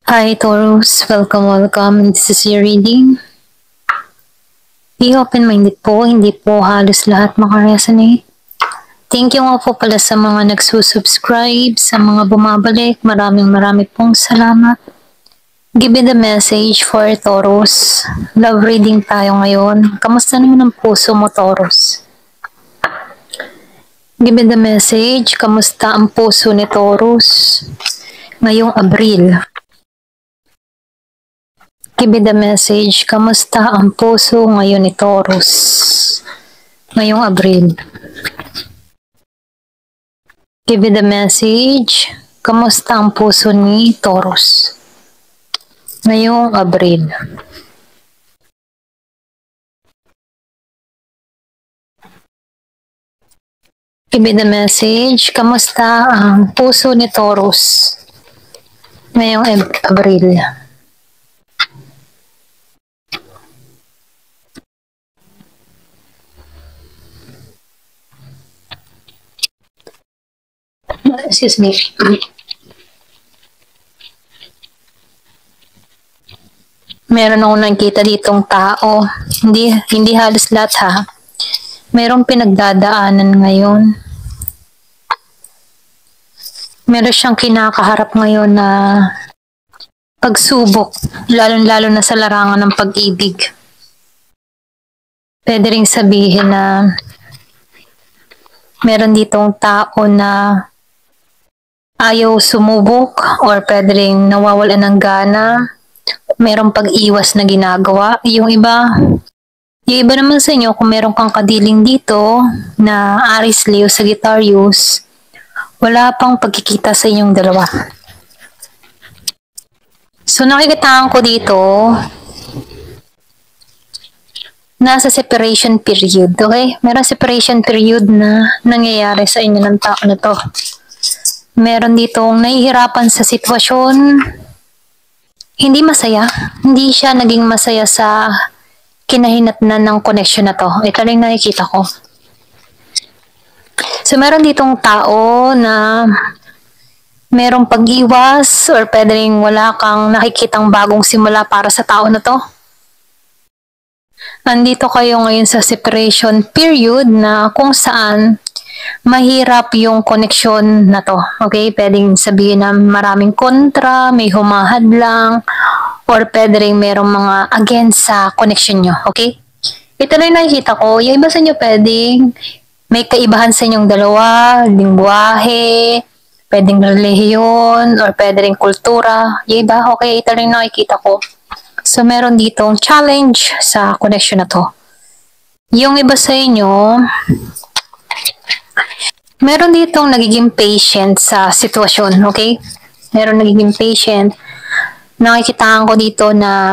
Hi Taurus, welcome. This is your reading. Be open-minded po, hindi po halos lahat makaresonate. Thank you nga po pala sa mga nagsusubscribe, sa mga bumabalik. Maraming pong salamat. Give me the message for Taurus. Love reading tayo ngayon. Kamusta naman ang puso mo, Taurus? Give me the message. Kamusta ang puso ni Taurus ngayong Abril? Give me the message. Kamusta ang puso ngayon ni Taurus ngayong Abril? Give me the message. Kamusta ang puso ni Taurus ngayong Abril? Give me the message. Kamusta ang puso ni Taurus ngayong Abril? Excuse me. Meron akong nakikita ditong tao. Hindi halos lahat ha. Merong pinagdadaanan ngayon. Meron siyang kinakaharap ngayon na pagsubok, lalo na sa larangan ng pag-ibig. Pwede ring sabihin na meron ditong tao na ayaw sumubok or pwede ring nawawalan ng gana. Merong pag-iwas na ginagawa. Yung iba naman sa inyo, kung meron kang kadiling dito na Aries, Leo, Sagittarius, wala pang pagkikita sa inyong dalawa. So nakikitaan ko dito, nasa separation period, okay? Meron separation period na nangyayari sa inyo ng tao na to. Meron ditong nahihirapan sa sitwasyon, hindi masaya. Hindi siya naging masaya sa kinahinatnan ng connection na to. Ito lang nakikita ko. So meron ditong tao na merong pag-iwas or pwede rin wala kang nakikitang bagong simula para sa tao na to. Andito kayo ngayon sa separation period na kung saan mahirap yung connection na to. Okay? Pwedeng sabihin na maraming kontra, may humahad lang, or pwede rin merong mga against sa connection nyo. Okay? Ito na yung nakikita ko. Yung iba sa inyo pwedeng may kaibahan sa inyong dalawa, lingwahe, pwedeng relihiyon, or pwede rin kultura. Yung iba, okay, ito na yung nakikita ko. So, meron ditong challenge sa connection na to. Yung iba sa inyo, meron ditong nagiging patient sa sitwasyon, okay? Meron nagiging patient. Nakikitaan ko dito na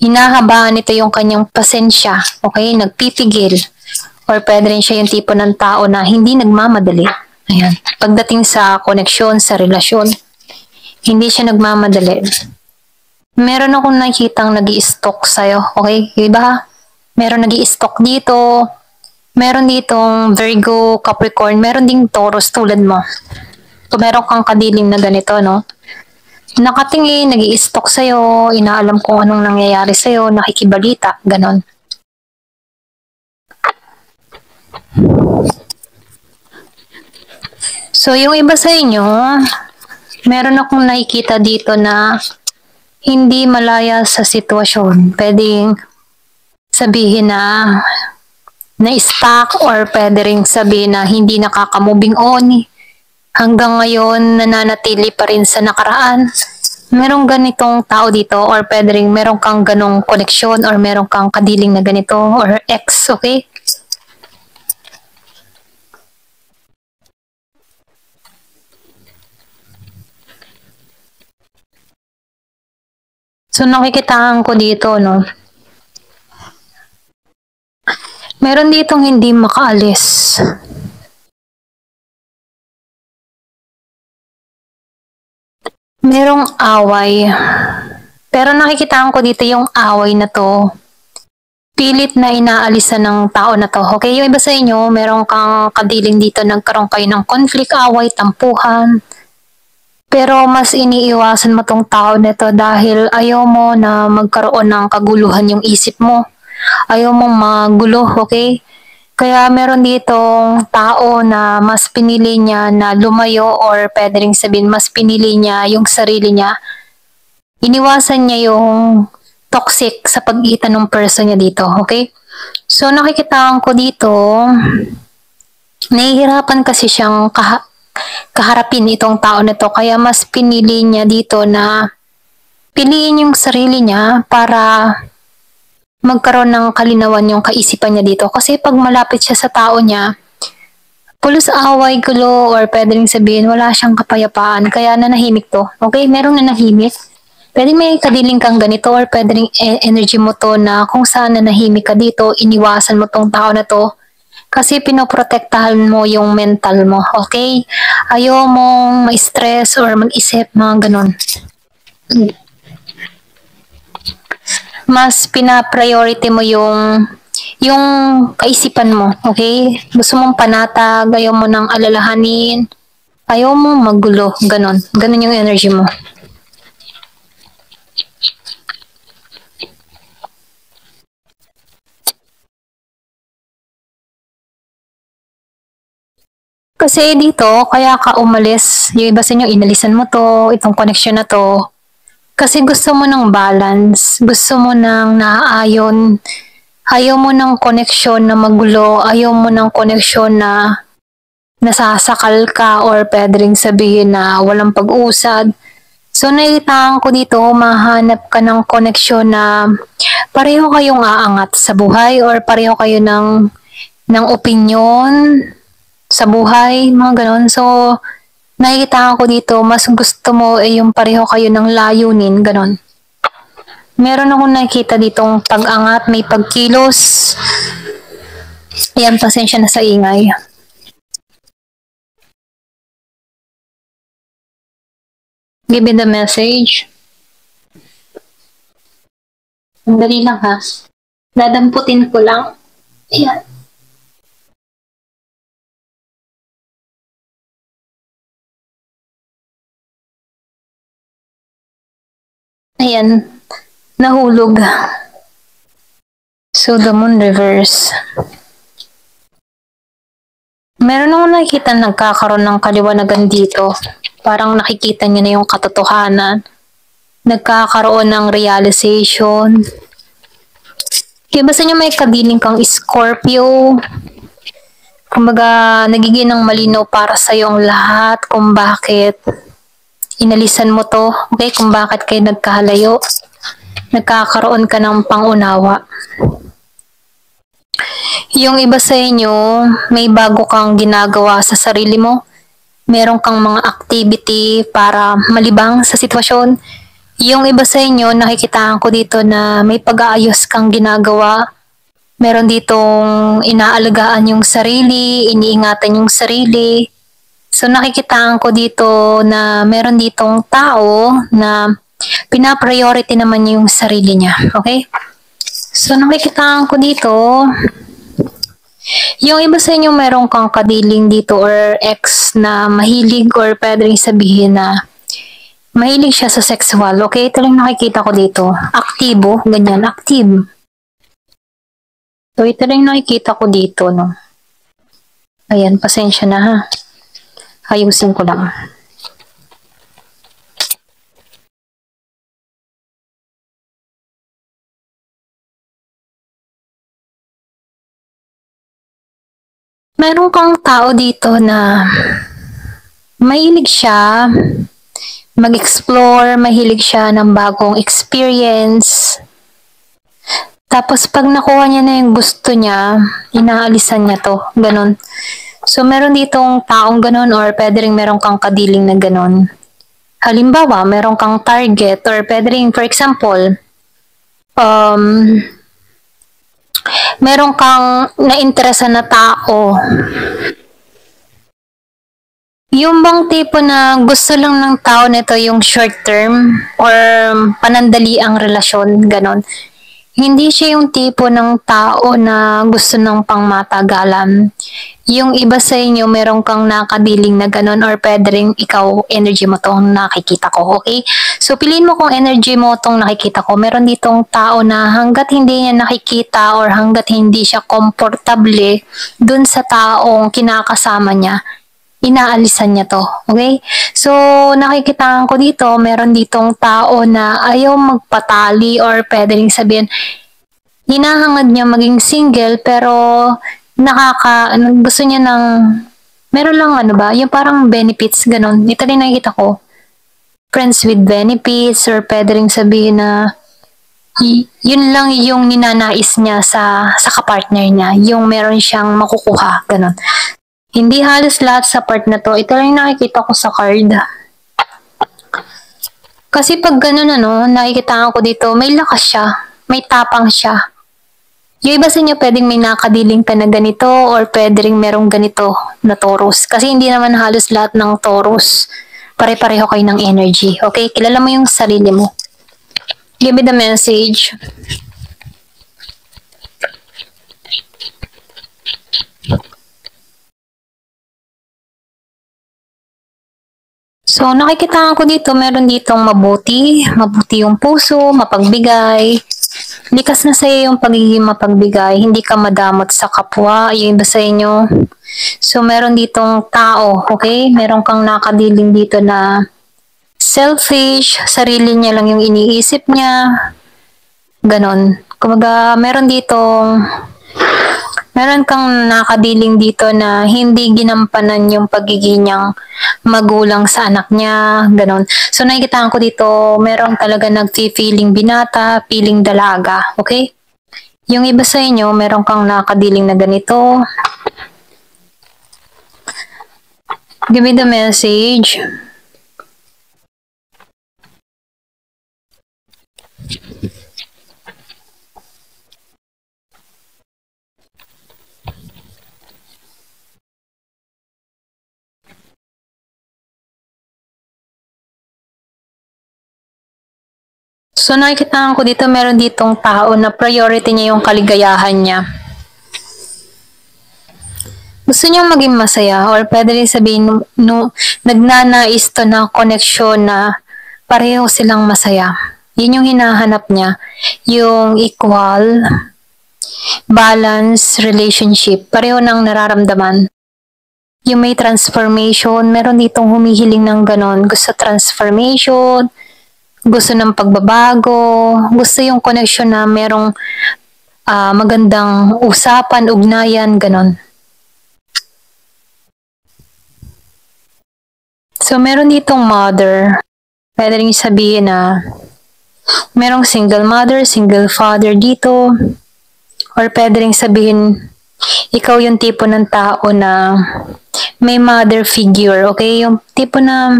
hinahabaan nito yung kanyang pasensya, okay? Nagpipigil. Or pwede rin siya yung tipo ng tao na hindi nagmamadali. Ayan. Pagdating sa koneksyon, sa relasyon, hindi siya nagmamadali. Meron akong nakikitang nag-i-stalk sa'yo, okay? Diba? Meron nag-i-stalk dito. Meron ditong Virgo, Capricorn. Meron ding Taurus tulad mo. So, meron kang kadiling na ganito, no? Nakatingin, nag-i-stalk sa'yo, inaalam kung anong nangyayari sa'yo, nakikibalita, ganon. So, yung iba sa inyo, meron akong nakikita dito na hindi malaya sa sitwasyon. Pwedeng sabihin na na-stuck or pwede rin sabihin na hindi nakaka-moving on. Hanggang ngayon, nananatili pa rin sa nakaraan. Merong ganitong tao dito or pwede rin meron kang ganong koneksyon or meron kang kadiling na ganito or ex, okay? So, nakikitaan ko dito, no? Meron ditong hindi makaalis. Merong away. Pero nakikitaan ko dito yung away na to. Pilit na inaalisan ng tao na to. Okay, yung iba sa inyo, meron kang kadiling dito, nagkaroon kayo ng conflict, away, tampuhan. Pero mas iniiwasan mo tong tao nito dahil ayaw mo na magkaroon ng kaguluhan yung isip mo. Ayaw mong magulo, okay? Kaya meron ditong tao na mas pinili niya na lumayo or pwede rin sabihin mas pinili niya yung sarili niya. Iniwasan niya yung toxic sa pagitan ng person niya dito, okay? So nakikitaan ko dito, nahihirapan kasi siyang kaharapin itong tao na to kaya mas pinili niya dito na piliin yung sarili niya para magkaroon ng kalinawan yung kaisipan niya dito. Kasi pag malapit siya sa tao niya, pulos away, gulo, or pwede rin sabihin, wala siyang kapayapaan. Kaya nanahimik to. Okay? Merong nanahimik. Pwede may kadiling kang ganito or pwede rin energy mo to na kung saan nanahimik ka dito, iniwasan mo tong tao na to. Kasi pinoprotektahan mo yung mental mo. Okay? Ayaw mong ma-stress or mag-isip, mga ganon. Mas pina-priority mo yung kaisipan mo, okay? Gusto mong panatag, ayaw mo nang alalahanin, ayaw mo magulo, ganon. Ganon yung energy mo. Kasi dito, kaya ka umalis, yung iba sa inyo, inalisan mo to, itong connection na to, kasi gusto mo ng balance, gusto mo ng naaayon, ayaw mo ng koneksyon na magulo, ayaw mo ng koneksyon na nasasakal ka or pwede rin sabihin na walang pag-usad. So naitaan ko dito, mahanap ka ng koneksyon na pareho kayong aangat sa buhay or pareho kayo ng opinion sa buhay, mga ganon. So, nakikita ko dito, mas gusto mo yung pareho kayo ng layunin, ganon. Meron akong nakikita ditong pag-angat, may pagkilos. Ayan, pasensya na sa ingay. Give me the message. Dali lang ha. Dadamputin ko lang. Ayan. Ayan, nahulog. So, the moon reverse. Meron akong nakikita nagkakaroon ng kaliwanagan dito. Parang nakikita niya na yung katotohanan. Nagkakaroon ng realization. Kaya basta niyo may kadiling kang Scorpio. Kumbaga, nagiging ng malinaw para sa ang lahat kung bakit inalisan mo to, okay? Kung bakit kayo nagkahalayo, nagkakaroon ka ng pangunawa. Yung iba sa inyo, may bago kang ginagawa sa sarili mo. Meron kang mga activity para malibang sa sitwasyon. Yung iba sa inyo, nakikitaan ko dito na may pag-aayos kang ginagawa. Meron ditong inaalagaan yung sarili, iniingatan yung sarili. So nakikitaan ko dito na meron ditong tao na pina-priority naman yung sarili niya. Okay? So nakikitaan ko dito, yung iba sa inyo meron kang kadiling dito or ex na mahilig or pwede rin sabihin na mahilig siya sa sexual. Okay? Ito lang nakikita ko dito. Aktibo, ganyan, active. So ito lang nakikita ko dito, no? Ayan, pasensya na ha. Ayusin ko lang. Meron kang tao dito na mahilig siya mag-explore, mahilig siya ng bagong experience. Tapos pag nakuha niya na yung gusto niya, inaalisan niya to. Ganon. So, meron ditong taong ganon or pwede rin meron kang kadiling na ganon. Halimbawa, meron kang target or pwede rin, for example, meron kang na-interesa na tao. Yung bang tipo na gusto lang ng tao nito yung short term or panandali ang relasyon, ganon. Hindi siya yung tipo ng tao na gusto ng pangmatagalan. Yung iba sa inyo, meron kang nakadiling na ganun or pwede rin ikaw, energy mo tong nakikita ko, okay? So, piliin mo kung energy mo tong nakikita ko. Meron ditong tao na hanggat hindi niya nakikita or hanggat hindi siya komportable dun sa taong kinakasama niya, inaalisan niya to. Okay? So, nakikitaan ko dito, meron ditong tao na ayaw magpatali or pwede rin sabihin, hinahangad niya maging single pero gusto niya ng, meron lang ano ba, yung parang benefits, ganun. Ito rin nakikita ko. Friends with benefits or pwede rin sabihin na yun lang yung ninanais niya sa kapartner niya. Yung meron siyang makukuha, ganun. Hindi halos lahat sa part na to. Ito lang nakikita ko sa card. Kasi pag ganun nakikita ko dito, may lakas siya. May tapang siya. Yung iba sa inyo pwedeng may nakadiling ka na ganito or pwede rin merong ganito na Taurus. Kasi hindi naman halos lahat ng Taurus pare-pareho kayo ng energy. Okay? Kilala mo yung sarili mo. Give me the message. So, nakikita ko dito, meron ditong mabuti yung puso, mapagbigay. Likas na sa iyo yung pagiging mapagbigay, hindi ka madamot sa kapwa, yung iba sa inyo. So, meron ditong tao, okay? Meron kang nakadiling dito na selfish, sarili niya lang yung iniisip niya, ganon. Kumbaga, meron kang nakadiling dito na hindi ginampanan yung pagiging niyang magulang sa anak niya, ganon. So, nakikita ko dito, meron talaga nag-feeling binata, feeling dalaga, okay? Yung iba sa inyo, meron kang nakadiling na ganito. Give me the message. So, nakikita ko dito, meron ditong tao na priority niya yung kaligayahan niya. Gusto niyang maging masaya or pwede rin sabihin nagnanais to na connection na pareho silang masaya. Yun yung hinahanap niya. Yung equal, balance, relationship. Pareho nang nararamdaman. Yung may transformation, meron ditong humihiling ng ganon. Gusto transformation, gusto ng pagbabago, gusto yung connection na merong magandang usapan, ugnayan, ganon. So, meron ditong mother. Pwede rin sabihin na merong single mother, single father dito. Or pwede rin sabihin, ikaw yung tipo ng tao na may mother figure, okay? Yung tipo na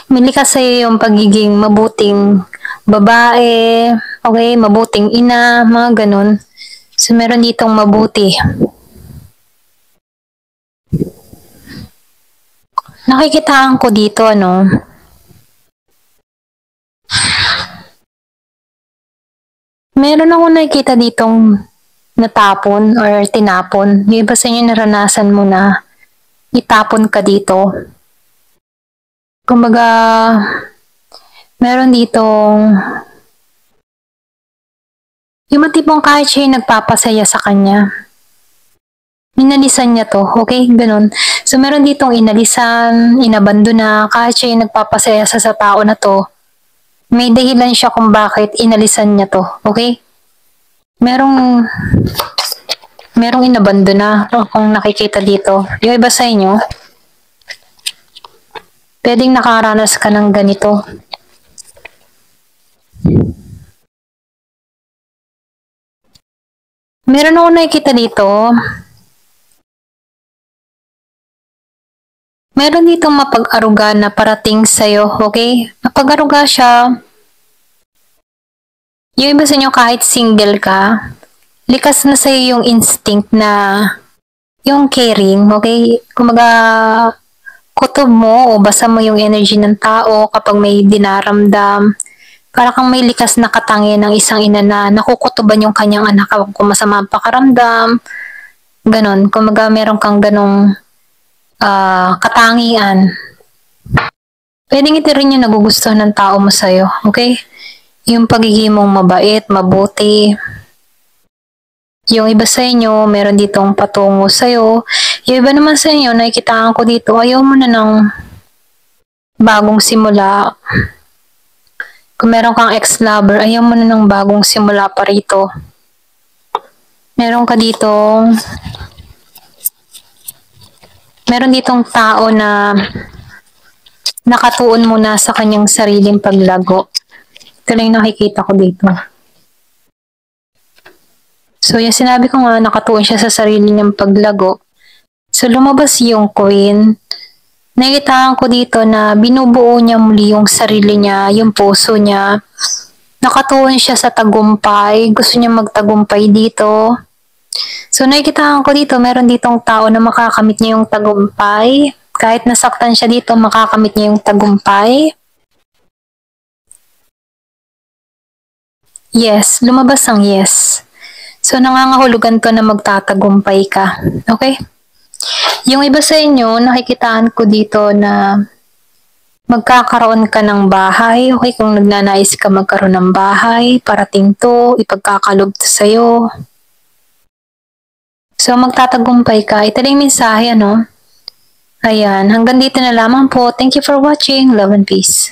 milikas sa'yo yung pagiging mabuting babae, okay? Mabuting ina, mga ganun. So, meron ditong mabuti. Nakikitaan ko dito, meron ako nakikita ditong natapon or tinapon. Yung iba sa inyo naranasan mo na itapon ka dito. Kumbaga, meron ditong yung matipong kahit siya yung nagpapasaya sa kanya. Inalisan niya to, okay? Ganun. So, meron ditong inalisan, inabando na, kahit siya yung nagpapasaya sa tao na to, may dahilan siya kung bakit inalisan niya to, okay? Merong inabando na kung nakikita dito. Yung iba sa inyo, pwedeng nakaranas ka ng ganito. Meron ako nakikita dito. Meron ditong mapag-aruga na parating sa'yo, okay? Mapag-aruga siya. Yung iba sa inyo kahit single ka, likas na sa'yo yung instinct na yung caring, okay? Kumaga, kutob mo o basa mo yung energy ng tao kapag may dinaramdam. Para kang may likas na katangian ng isang ina na nakukutuban yung kanyang anak kung masama ang pakaramdam. Ganon. Kumaga meron kang ganong katangian. Pwedeng ito rin yung nagugustuhan ng tao mo sa'yo. Okay? Yung pagiging mong mabait, mabuti. Yung iba sa inyo, meron ditong patungo sa'yo. Yung iba naman sa inyo, nakikitaan ko dito, ayaw mo na ng bagong simula. Kung meron kang ex-lover, ayaw mo na ng bagong simula pa rito. Meron ditong tao na nakatuon muna sa kanyang sariling paglago. Ito lang yung nakikita ko dito. So, yung sinabi ko nga, nakatuon siya sa sarili niyang paglago. So, lumabas yung Queen. Nakikitaan ko dito na binubuo niya muli yung sarili niya, yung puso niya. Nakatuon siya sa tagumpay. Gusto niya magtagumpay dito. So, nakikitaan ko dito, meron ditong tao na makakamit niya yung tagumpay. Kahit nasaktan siya dito, makakamit niya yung tagumpay. Yes, lumabas ang yes. So, nangangahulugan to na magtatagumpay ka. Okay? Yung iba sa inyo, nakikitaan ko dito na magkakaroon ka ng bahay. Okay, kung nagnanais ka magkaroon ng bahay, parating to, ipagkakalob to sa'yo. So, magtatagumpay ka. Ito lang yung mensahe, ano? Ayan, hanggang dito na lamang po. Thank you for watching. Love and peace.